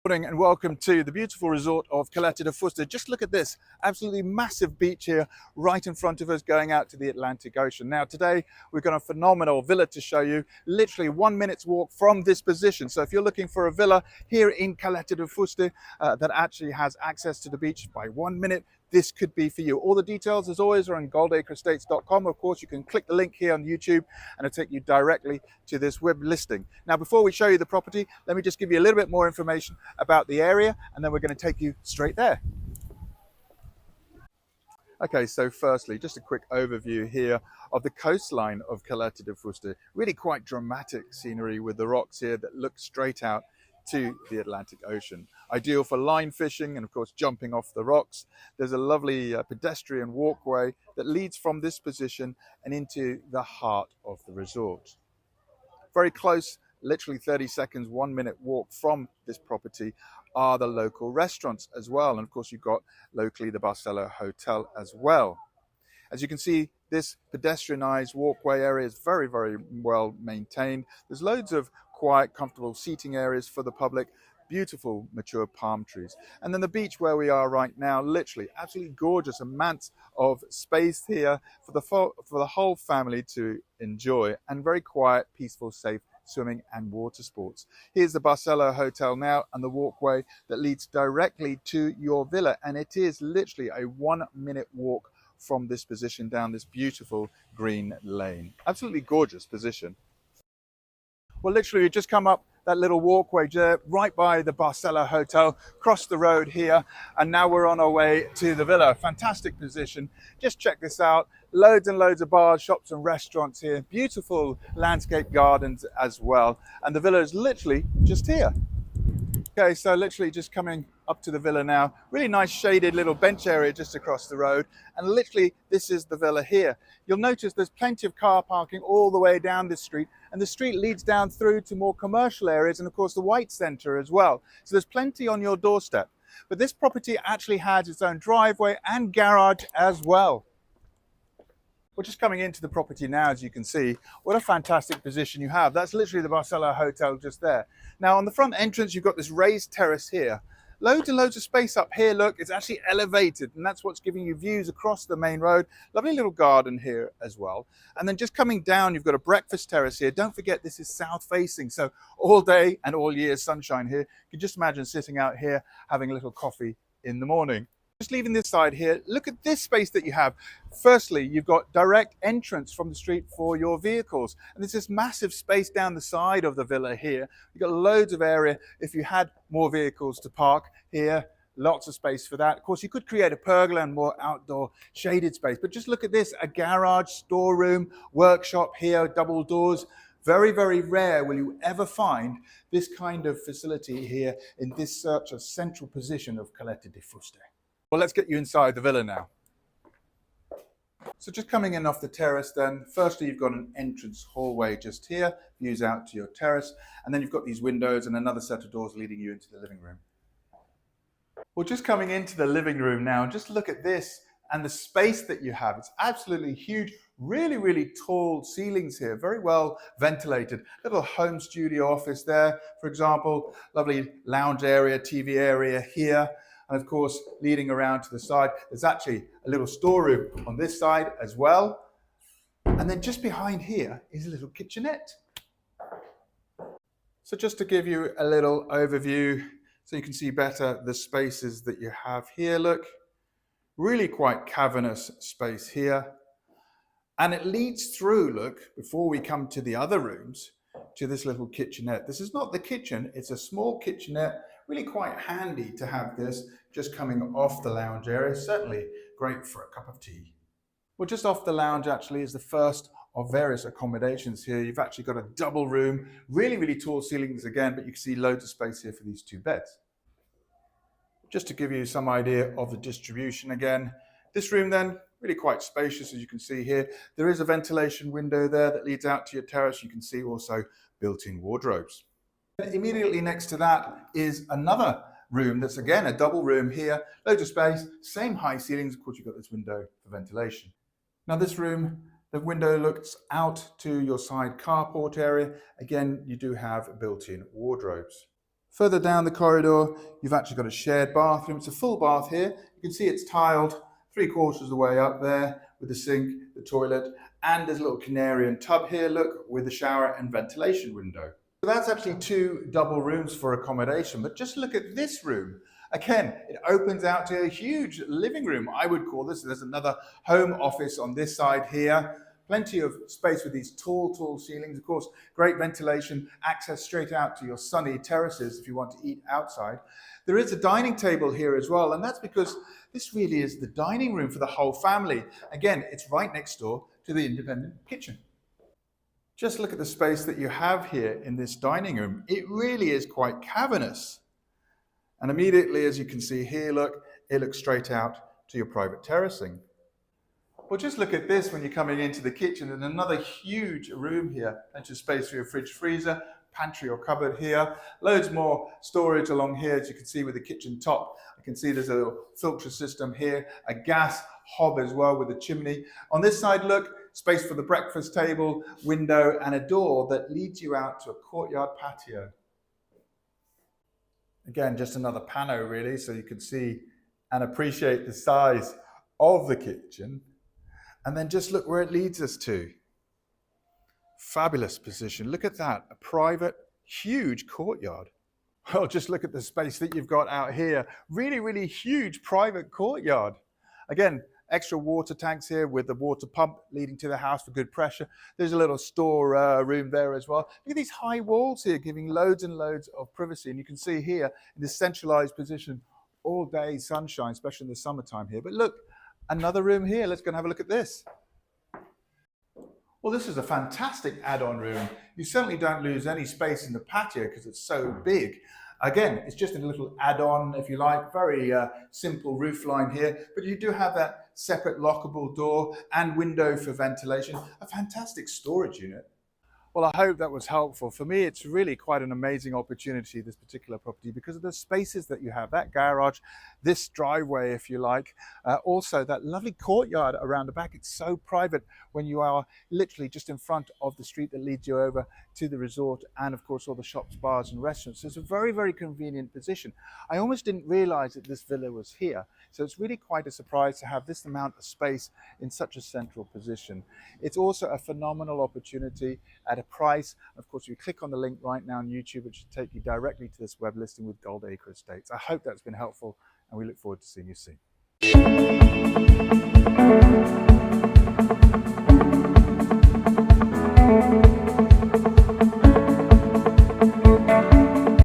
Morning and welcome to the beautiful resort of Caleta de Fuste. Just look at this absolutely massive beach here right in front of us going out to the Atlantic Ocean. Now today we've got a phenomenal villa to show you, literally 1 minute's walk from this position. So if you're looking for a villa here in Caleta de Fuste that actually has access to the beach by 1 minute, this could be for you. All the details, as always, are on goldacreestates.com. Of course, you can click the link here on YouTube and it'll take you directly to this web listing. Now, before we show you the property, let me just give you a little bit more information about the area, and then we're going to take you straight there. Okay, so firstly, just a quick overview here of the coastline of Caleta de Fuste. Really quite dramatic scenery with the rocks here that look straight out to the Atlantic Ocean. Ideal for line fishing and of course jumping off the rocks. There's a lovely pedestrian walkway that leads from this position and into the heart of the resort. Very close, literally 30 seconds, 1 minute walk from this property are the local restaurants as well. And of course you've got locally the Barcelo Hotel as well. As you can see, this pedestrianized walkway area is very, very well maintained. There's loads of quiet, comfortable seating areas for the public, beautiful mature palm trees. And then the beach where we are right now, literally absolutely gorgeous, amounts of space here for the whole family to enjoy, and very quiet, peaceful, safe swimming and water sports. Here's the Barcelo Hotel now and the walkway that leads directly to your villa, and it is literally a 1 minute walk from this position down this beautiful green lane. Absolutely gorgeous position. Well, literally, we just come up that little walkway right by the Barcelo Hotel, cross the road here, and now we're on our way to the villa. Fantastic position. Just check this out. Loads and loads of bars, shops and restaurants here. Beautiful landscape gardens as well. And the villa is literally just here. Okay, so literally just coming up to the villa now. Really nice shaded little bench area just across the road. And literally this is the villa here. You'll notice there's plenty of car parking all the way down this street. And the street leads down through to more commercial areas and of course the White Centre as well. So there's plenty on your doorstep. But this property actually has its own driveway and garage as well. We're just coming into the property now, as you can see. What a fantastic position you have. That's literally the Barcelo Hotel just there. Now on the front entrance, you've got this raised terrace here. Loads and loads of space up here. Look, it's actually elevated, and that's what's giving you views across the main road. Lovely little garden here as well. And then just coming down, you've got a breakfast terrace here. Don't forget, this is south facing, so all day and all year sunshine here. You can just imagine sitting out here having a little coffee in the morning. Just leaving this side here, look at this space that you have. Firstly, you've got direct entrance from the street for your vehicles. And there's this massive space down the side of the villa here. You've got loads of area if you had more vehicles to park here. Lots of space for that. Of course, you could create a pergola and more outdoor shaded space. But just look at this, a garage, storeroom, workshop here, double doors. Very, very rare will you ever find this kind of facility here in this such a central position of Caleta de Fuste. Well, let's get you inside the villa now. So just coming in off the terrace then, firstly you've got an entrance hallway just here, views out to your terrace, and then you've got these windows and another set of doors leading you into the living room. Well, just coming into the living room now, just look at this and the space that you have. It's absolutely huge, really, really tall ceilings here, very well ventilated. Little home studio office there, for example, lovely lounge area, TV area here. And of course, leading around to the side, there's actually a little storeroom on this side as well. And then just behind here is a little kitchenette. So just to give you a little overview, so you can see better the spaces that you have here, look. Really quite cavernous space here. And it leads through, look, before we come to the other rooms, to this little kitchenette. This is not the kitchen, it's a small kitchenette. Really quite handy to have this just coming off the lounge area. Certainly great for a cup of tea. Well, just off the lounge actually is the first of various accommodations here. You've actually got a double room, really, really tall ceilings again, but you can see loads of space here for these two beds. Just to give you some idea of the distribution again, this room then, really quite spacious as you can see here. There is a ventilation window there that leads out to your terrace. You can see also built-in wardrobes. Immediately next to that is another room that's again a double room here, loads of space, same high ceilings. Of course, you've got this window for ventilation. Now this room, the window looks out to your side carport area. Again, you do have built-in wardrobes. Further down the corridor, you've actually got a shared bathroom. It's a full bath here. You can see it's tiled 3/4 of the way up there with the sink, the toilet, and there's a little Canarian tub here, look, with a shower and ventilation window. So that's actually 2 double rooms for accommodation, but just look at this room. Again, it opens out to a huge living room, I would call this. There's another home office on this side here. Plenty of space with these tall ceilings. Of course, great ventilation, access straight out to your sunny terraces if you want to eat outside. There is a dining table here as well, and that's because this really is the dining room for the whole family. Again, it's right next door to the independent kitchen. Just look at the space that you have here in this dining room. It really is quite cavernous. And immediately, as you can see here, look, it looks straight out to your private terracing. Well, just look at this when you're coming into the kitchen, and another huge room here. Plenty of space for your fridge, freezer, pantry or cupboard here. Loads more storage along here, as you can see with the kitchen top. I can see there's a little filter system here, a gas hob as well with a chimney. On this side, look, space for the breakfast table, window, and a door that leads you out to a courtyard patio. Again, just another pano really, so you can see and appreciate the size of the kitchen. And then just look where it leads us to. Fabulous position. Look at that, a private, huge courtyard. Well, just look at the space that you've got out here. Really huge private courtyard. Again, extra water tanks here with the water pump leading to the house for good pressure. There's a little store room there as well. Look at these high walls here, giving loads and loads of privacy. And you can see here in this centralized position, all day sunshine, especially in the summertime here. But look, another room here. Let's go and have a look at this. Well, this is a fantastic add-on room. You certainly don't lose any space in the patio because it's so big. Again, it's just a little add-on, if you like, very simple roof line here, but you do have that separate lockable door and window for ventilation. A fantastic storage unit. Well, I hope that was helpful. For me, it's really quite an amazing opportunity, this particular property, because of the spaces that you have, that garage, this driveway, if you like, also that lovely courtyard around the back. It's so private when you are literally just in front of the street that leads you over to the resort, and of course all the shops, bars and restaurants. So it's a very convenient position. I almost didn't realize that this villa was here, so it's really quite a surprise to have this amount of space in such a central position. It's also a phenomenal opportunity at a price. Of course, you click on the link right now on YouTube, which should take you directly to this web listing with Goldacre Estates. I hope that's been helpful, and we look forward to seeing you soon.